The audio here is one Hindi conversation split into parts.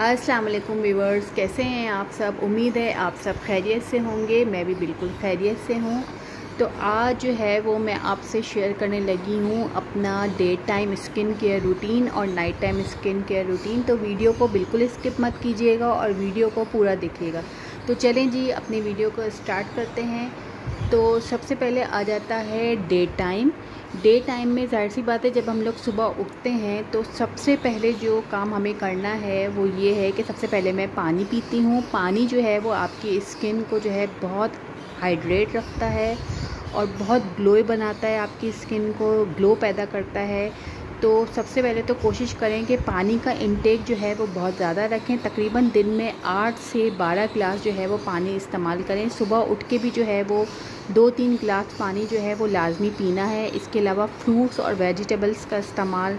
अस्सलाम वालेकुम व्यूअर्स, कैसे हैं आप सब। उम्मीद है आप सब खैरियत से होंगे। मैं भी बिल्कुल खैरियत से हूँ। तो आज जो है वो मैं आपसे शेयर करने लगी हूँ अपना day time skin care routine और night time skin care routine. तो वीडियो को बिल्कुल स्किप मत कीजिएगा और वीडियो को पूरा देखिएगा। तो चलें जी, अपनी वीडियो को स्टार्ट करते हैं। तो सबसे पहले आ जाता है डे टाइम। डे टाइम में ज़ाहिर सी बात है, जब हम लोग सुबह उठते हैं तो सबसे पहले जो काम हमें करना है वो ये है कि सबसे पहले मैं पानी पीती हूँ। पानी जो है वो आपकी स्किन को जो है बहुत हाइड्रेट रखता है और बहुत ग्लो बनाता है, आपकी स्किन को ग्लो पैदा करता है। तो सबसे पहले तो कोशिश करें कि पानी का इंटेक जो है वो बहुत ज़्यादा रखें। तकरीबन दिन में 8 से 12 गिलास जो है वो पानी इस्तेमाल करें। सुबह उठ के भी जो है वो 2-3 गिलास पानी जो है वो लाजमी पीना है। इसके अलावा फ्रूट्स और वेजिटेबल्स का इस्तेमाल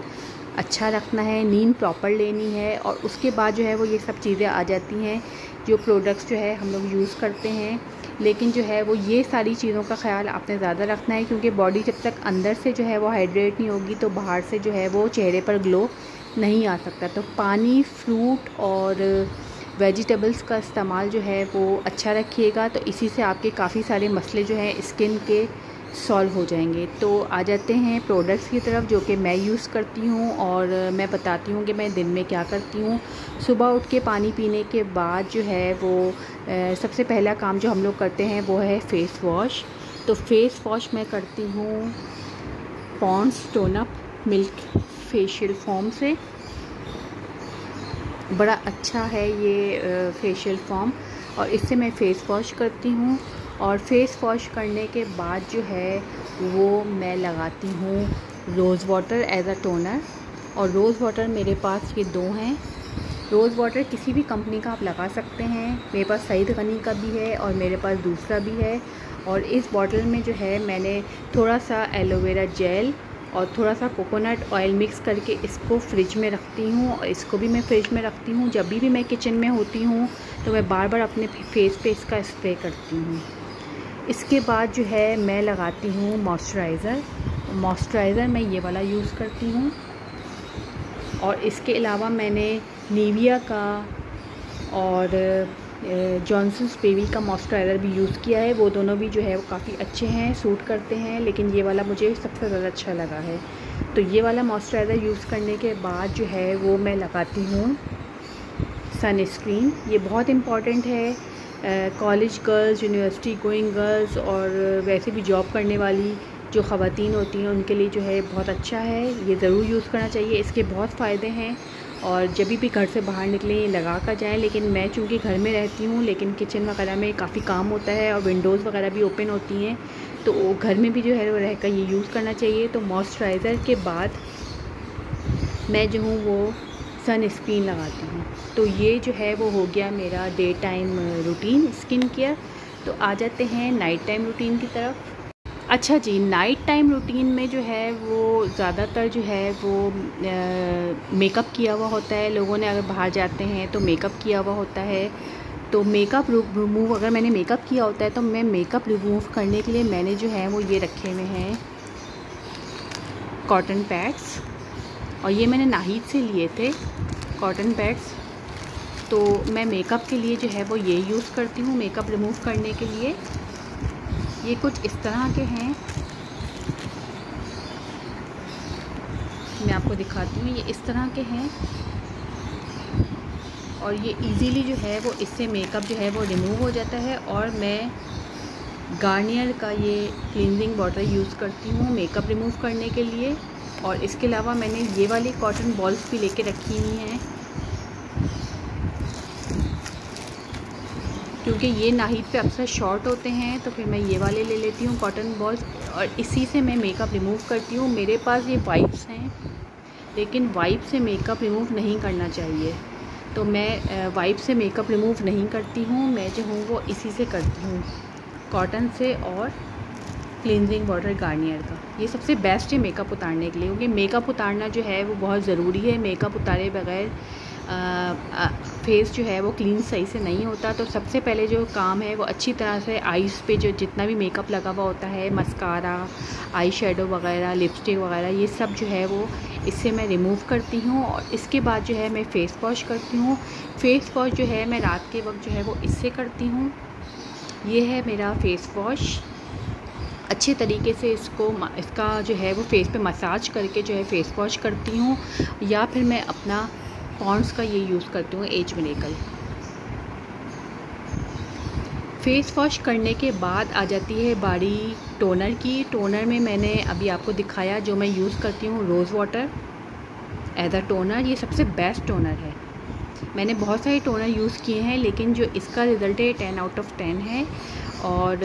अच्छा रखना है, नींद प्रॉपर लेनी है। और उसके बाद जो है वो ये सब चीज़ें आ जाती हैं जो प्रोडक्ट्स जो है हम लोग यूज़ करते हैं। लेकिन जो है वो ये सारी चीज़ों का ख़्याल आपने ज़्यादा रखना है, क्योंकि बॉडी जब तक अंदर से जो है वो हाइड्रेट नहीं होगी तो बाहर से जो है वो चेहरे पर ग्लो नहीं आ सकता। तो पानी, फ्रूट और वेजिटेबल्स का इस्तेमाल जो है वो अच्छा रखिएगा। तो इसी से आपके काफ़ी सारे मसले जो हैं स्किन के सॉल्व हो जाएंगे। तो आ जाते हैं प्रोडक्ट्स की तरफ जो कि मैं यूज़ करती हूँ और मैं बताती हूँ कि मैं दिन में क्या करती हूँ। सुबह उठ के पानी पीने के बाद जो है वो सबसे पहला काम जो हम लोग करते हैं वो है फ़ेस वॉश। तो फ़ेस वॉश मैं करती हूँ Pond's tone up milk facial foam से। बड़ा अच्छा है ये फेशियल फॉर्म और इससे मैं फ़ेस वॉश करती हूँ। और फेस वॉश करने के बाद जो है वो मैं लगाती हूँ rose water as a toner. और रोज़ वाटर मेरे पास ये 2 हैं। रोज़ वाटर किसी भी कंपनी का आप लगा सकते हैं। मेरे पास सईद गनी का भी है और मेरे पास दूसरा भी है। और इस बॉटल में जो है मैंने थोड़ा सा एलोवेरा जेल और थोड़ा सा कोकोनट ऑयल मिक्स करके इसको फ्रिज में रखती हूँ। और इसको भी मैं फ्रिज में रखती हूँ। जब भी मैं किचन में होती हूँ तो मैं बार बार अपने फेस पे इसका स्प्रे करती हूँ। इसके बाद जो है मैं लगाती हूँ मॉइस्चराइज़र। मॉइस्चराइज़र मैं ये वाला यूज़ करती हूँ। और इसके अलावा मैंने निविया का और जॉनसन्स बेबी का मॉइस्चराइज़र भी यूज़ किया है। वो दोनों भी जो है वो काफ़ी अच्छे हैं, सूट करते हैं। लेकिन ये वाला मुझे सबसे ज़्यादा अच्छा लगा है। तो ये वाला मॉइस्चराइज़र यूज़ करने के बाद जो है वो मैं लगाती हूँ सनस्क्रीन। ये बहुत इम्पॉर्टेंट है college girls, university going girls और वैसे भी जॉब करने वाली जो ख़वातीन होती हैं उनके लिए जो है बहुत अच्छा है। ये ज़रूर यूज़ करना चाहिए। इसके बहुत फ़ायदे हैं और जब भी घर से बाहर निकलें ये लगा कर जाएँ। लेकिन मैं चूँकि घर में रहती हूँ लेकिन किचन वगैरह में काफ़ी काम होता है और विंडोज़ वगैरह भी ओपन होती हैं, तो घर में भी जो है वो रहकर ये यूज़ करना चाहिए। तो मॉइस्चराइज़र के बाद मैं जो हूँ वो सनस्क्रीन लगाती हूँ। तो ये जो है वो हो गया मेरा day time routine skin care. तो आ जाते हैं नाइट टाइम रूटीन की तरफ। अच्छा जी, नाइट टाइम रूटीन में जो है वो ज़्यादातर जो है वो मेकअप किया हुआ होता है। लोगों ने अगर बाहर जाते हैं तो मेकअप किया हुआ होता है। तो मेकअप रिमूव, अगर मैंने मेकअप किया होता है तो मैं मेकअप रिमूव करने के लिए मैंने जो है वो ये रखे हुए हैं कॉटन पैड्स। और ये मैंने नाहिद से लिए थे कॉटन पैड्स। तो मैं मेकअप के लिए जो है वो ये यूज़ करती हूँ मेकअप रिमूव करने के लिए। ये कुछ इस तरह के हैं, मैं आपको दिखाती हूँ। ये इस तरह के हैं और ये इजीली जो है वो इससे मेकअप जो है वो रिमूव हो जाता है। और मैं गार्नियर का ये क्लींजिंग वाटर यूज़ करती हूँ मेकअप रिमूव करने के लिए। और इसके अलावा मैंने ये वाली कॉटन बॉल्स भी लेके रखी हुई हैं, क्योंकि ये नाहिद पे अक्सर शॉर्ट होते हैं तो फिर मैं ये वाले ले लेती हूँ कॉटन बॉल्स और इसी से मैं मेकअप रिमूव करती हूँ। मेरे पास ये वाइप्स हैं, लेकिन वाइप से मेकअप रिमूव नहीं करना चाहिए, तो मैं वाइप से मेकअप रिमूव नहीं करती हूँ। मैं जो हूँ वो इसी से करती हूँ, कॉटन से और क्लींजिंग वाटर गार्नियर का। ये सबसे बेस्ट है मेकअप उतारने के लिए, क्योंकि मेकअप उतारना जो है वो बहुत ज़रूरी है। मेकअप उतारे बगैर फेस जो है वो क्लीन सही से नहीं होता। तो सबसे पहले जो काम है वो अच्छी तरह से आईज़ पे जो जितना भी मेकअप लगा हुआ होता है, मस्कारा, आई शेडो वगैरह, लिपस्टिक वगैरह, ये सब जो है वो इससे मैं रिमूव करती हूँ। और इसके बाद जो है मैं फ़ेस वॉश करती हूँ। फ़ेस वॉश जो है मैं रात के वक्त जो है वो इससे करती हूँ। ये है मेरा फ़ेस वॉश। अच्छे तरीके से इसका जो है वो फेस पे मसाज करके जो है फ़ेस वॉश करती हूँ, या फिर मैं अपना पॉन्ड्स का ये यूज़ करती हूँ, एज मिरेकल। फ़ेस वॉश करने के बाद आ जाती है बारी टोनर की। टोनर में मैंने अभी आपको दिखाया जो मैं यूज़ करती हूँ, rose water as a toner. ये सबसे बेस्ट टोनर है। मैंने बहुत सारे टोनर यूज़ किए हैं, लेकिन जो इसका रिज़ल्ट है 10 आउट ऑफ 10 है, और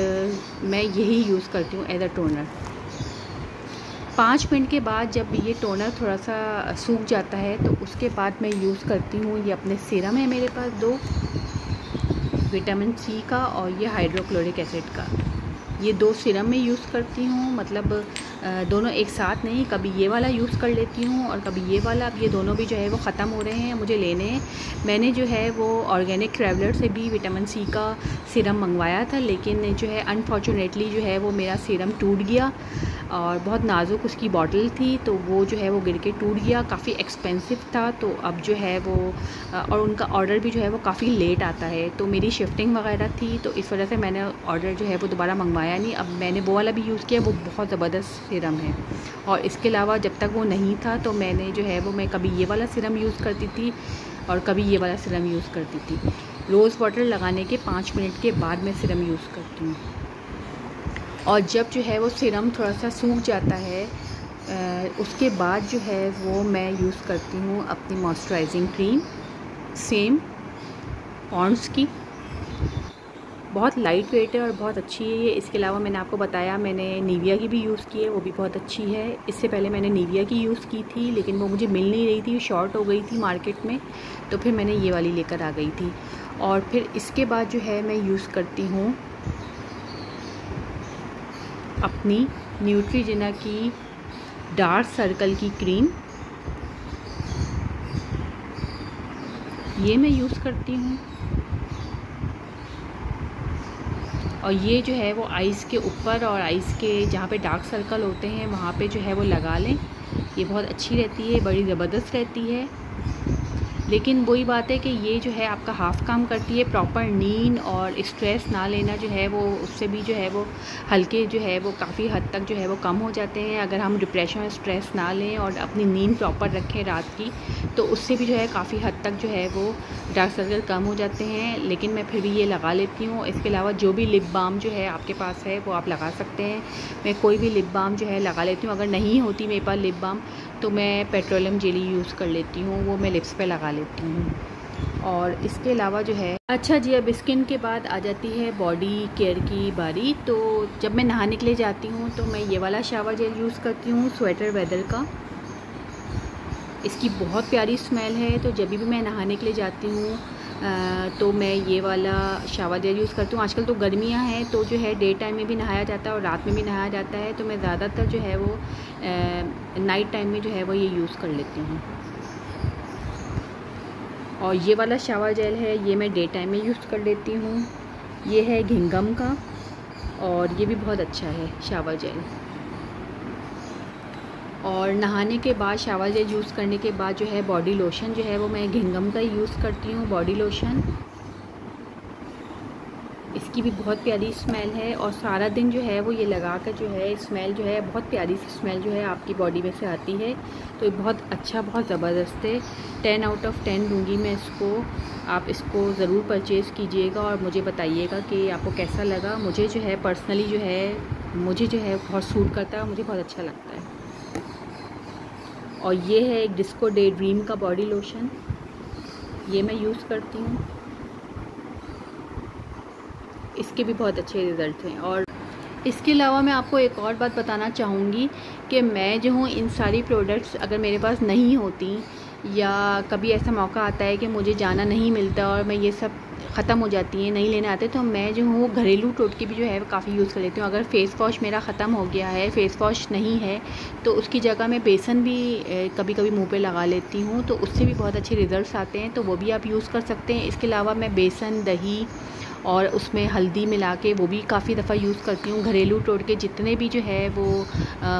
मैं यही यूज़ करती हूँ एज अ टोनर। 5 मिनट के बाद जब ये टोनर थोड़ा सा सूख जाता है तो उसके बाद मैं यूज़ करती हूँ, ये अपने सीरम है मेरे पास 2, विटामिन सी का और ये हाइड्रोक्लोरिक एसिड का। ये 2 सीरम में यूज़ करती हूँ, मतलब दोनों एक साथ नहीं, कभी ये वाला यूज़ कर लेती हूँ और कभी ये वाला। अब ये दोनों भी जो है वो ख़त्म हो रहे हैं, मुझे लेने हैं। मैंने जो है वो ऑर्गेनिक ट्रैवलर से भी विटामिन सी का सीरम मंगवाया था, लेकिन जो है अनफॉर्चुनेटली जो है वो मेरा सीरम टूट गया, और बहुत नाजुक उसकी बॉटल थी, तो वो जो है वो गिर के टूट गया। काफ़ी एक्सपेंसिव था, तो अब जो है वो और उनका ऑर्डर भी जो है वो काफ़ी लेट आता है, तो मेरी शिफ्टिंग वगैरह थी, तो इस वजह से मैंने ऑर्डर जो है वो दोबारा मंगवाया नहीं। अब मैंने वो वाला भी यूज़ किया, वो बहुत ज़बरदस्त सीरम है। और इसके अलावा जब तक वो नहीं था तो मैंने जो है वो मैं कभी ये वाला सीरम यूज़ करती थी और कभी ये वाला सीरम यूज़ करती थी। रोज़ वाटर लगाने के 5 मिनट के बाद मैं सीरम यूज़ करती हूँ। और जब जो है वो सीरम थोड़ा सा सूख जाता है उसके बाद जो है वो मैं यूज़ करती हूँ अपनी मॉइस्चराइजिंग क्रीम, सेम पॉन्ड्स की। बहुत लाइट वेट है और बहुत अच्छी है ये। इसके अलावा मैंने आपको बताया मैंने निविया की भी यूज़ की है, वो भी बहुत अच्छी है। इससे पहले मैंने निविया की यूज़ की थी, लेकिन वो मुझे मिल नहीं रही थी, शॉर्ट हो गई थी मार्केट में, तो फिर मैंने ये वाली लेकर आ गई थी। और फिर इसके बाद जो है मैं यूज़ करती हूँ अपनी न्यूट्रीजिना की डार्क सर्कल की क्रीम। ये मैं यूज़ करती हूँ, और ये जो है वो आइज़ के ऊपर और आइज़ के जहाँ पे डार्क सर्कल होते हैं वहाँ पे जो है वो लगा लें। ये बहुत अच्छी रहती है, बड़ी ज़बरदस्त रहती है। लेकिन वही बात है कि ये जो है आपका हाफ़ काम करती है। प्रॉपर नींद और स्ट्रेस ना लेना जो है वो, उससे भी जो है वो हल्के जो है वो काफ़ी हद तक जो है वो कम हो जाते हैं। अगर हम डिप्रेशन और स्ट्रेस ना लें और अपनी नींद प्रॉपर रखें रात की, तो उससे भी जो है काफ़ी हद तक जो है वो डार्क सर्कल कम हो जाते हैं। लेकिन मैं फिर भी ये लगा लेती हूँ। इसके अलावा जो भी लिप बाम जो है आपके पास है वो आप लगा सकते हैं। मैं कोई भी लिप बाम जो है लगा लेती हूँ। अगर नहीं होती मेरे पास लिप बाम तो मैं पेट्रोलियम जेली यूज़ कर लेती हूँ, वो मैं लिप्स पे लगा लेती हूँ। और इसके अलावा जो है अच्छा जी, अब स्किन के बाद आ जाती है बॉडी केयर की बारी। तो जब मैं नहाने के लिए जाती हूँ तो मैं ये वाला शावर जेल यूज़ करती हूँ, स्वेटर वेदर का। इसकी बहुत प्यारी स्मेल है, तो जब भी मैं नहाने के लिए जाती हूँ तो मैं ये वाला शावर जेल यूज़ करती हूँ। आजकल तो गर्मियाँ हैं तो जो है डे टाइम में भी नहाया जाता है और रात में भी नहाया जाता है, तो मैं ज़्यादातर जो है वो नाइट टाइम में जो है वो ये यूज़ कर लेती हूँ। और ये वाला शावर जेल है, ये मैं डे टाइम में यूज़ कर लेती हूँ। ये है घिंगम का, और ये भी बहुत अच्छा है शावर जेल। और नहाने के बाद शावर जेल यूज़ करने के बाद जो है बॉडी लोशन जो है वो मैं घिंगम का यूज़ करती हूँ, बॉडी लोशन। इसकी भी बहुत प्यारी स्मेल है, और सारा दिन जो है वो ये लगा कर जो है स्मेल जो है बहुत प्यारी सी स्मेल जो है आपकी बॉडी में से आती है। तो ये बहुत अच्छा, बहुत ज़बरदस्त है। 10 आउट ऑफ 10 दूँगी मैं इसको। आप इसको ज़रूर परचेज़ कीजिएगा और मुझे बताइएगा कि आपको कैसा लगा। मुझे जो है पर्सनली जो है मुझे जो है बहुत सूट करता है, मुझे बहुत अच्छा लगता है। और ये है एक डिस्को डे ड्रीम का बॉडी लोशन, ये मैं यूज़ करती हूँ। इसके भी बहुत अच्छे रिज़ल्ट हैं। और इसके अलावा मैं आपको एक और बात बताना चाहूँगी कि मैं जो हूँ इन सारी प्रोडक्ट्स अगर मेरे पास नहीं होती, या कभी ऐसा मौका आता है कि मुझे जाना नहीं मिलता और मैं ये सब ख़त्म हो जाती हैं, नहीं लेने आते, तो मैं जो हूँ घरेलू टोटके भी जो है काफ़ी यूज़ कर लेती हूँ। अगर फ़ेस वॉश मेरा ख़त्म हो गया है, फ़ेस वॉश नहीं है, तो उसकी जगह मैं बेसन भी कभी कभी मुँह पे लगा लेती हूँ, तो उससे भी बहुत अच्छे रिज़ल्ट्स आते हैं, तो वो भी आप यूज़ कर सकते हैं। इसके अलावा मैं बेसन, दही और उसमें हल्दी मिला के वो भी काफ़ी दफ़ा यूज़ करती हूँ। घरेलू टोटके जितने भी जो है वो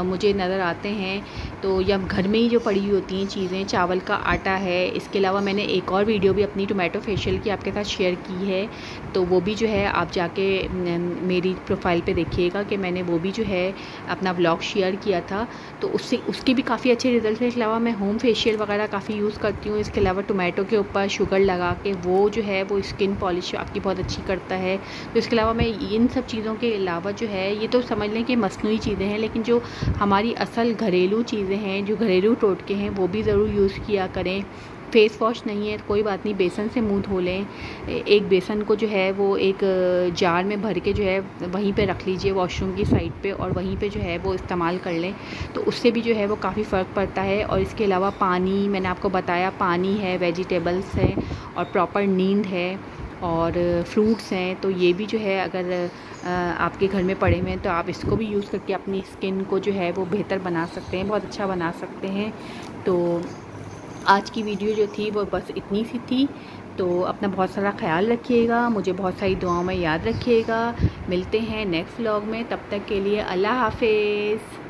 मुझे नज़र आते हैं, तो या घर में ही जो पड़ी होती हैं चीज़ें, चावल का आटा है। इसके अलावा मैंने एक और वीडियो भी अपनी टोमेटो फेशियल की आपके साथ शेयर की है, तो वो भी जो है आप जाके मेरी प्रोफाइल पे देखिएगा कि मैंने वो भी जो है अपना व्लॉग शेयर किया था, तो उसके भी काफ़ी अच्छे रिज़ल्ट हैं। इसके अलावा मैं होम फेशियल वगैरह काफ़ी यूज़ करती हूँ। इसके अलावा टोमेटो के ऊपर शुगर लगा के वो जो है वो स्किन पॉलिश आपकी बहुत अच्छी करता है। तो इसके अलावा मैं इन सब चीज़ों के अलावा जो है, ये तो समझ लें कि मसनूई चीज़ें हैं, लेकिन जो हमारी असल घरेलू चीज़ें हैं, जो घरेलू टोटके हैं, वो भी ज़रूर यूज़ किया करें। फ़ेस वॉश नहीं है तो कोई बात नहीं, बेसन से मुँह धो लें। एक बेसन को जो है वो एक जार में भर के जो है वहीं पे रख लीजिए वॉशरूम की साइड पे, और वहीं पे जो है वो इस्तेमाल कर लें, तो उससे भी जो है वो काफ़ी फ़र्क पड़ता है। और इसके अलावा पानी, मैंने आपको बताया, पानी है, वेजिटेबल्स हैं और प्रॉपर नींद है और फ्रूट्स हैं, तो ये भी जो है अगर आपके घर में पड़े हुए हैं तो आप इसको भी यूज़ करके अपनी स्किन को जो है वो बेहतर बना सकते हैं, बहुत अच्छा बना सकते हैं। तो आज की वीडियो जो थी वो बस इतनी सी थी। तो अपना बहुत सारा ख्याल रखिएगा, मुझे बहुत सारी दुआओं में याद रखिएगा। मिलते हैं नेक्स्ट व्लॉग में, तब तक के लिए अल्लाह हाफ़िज़।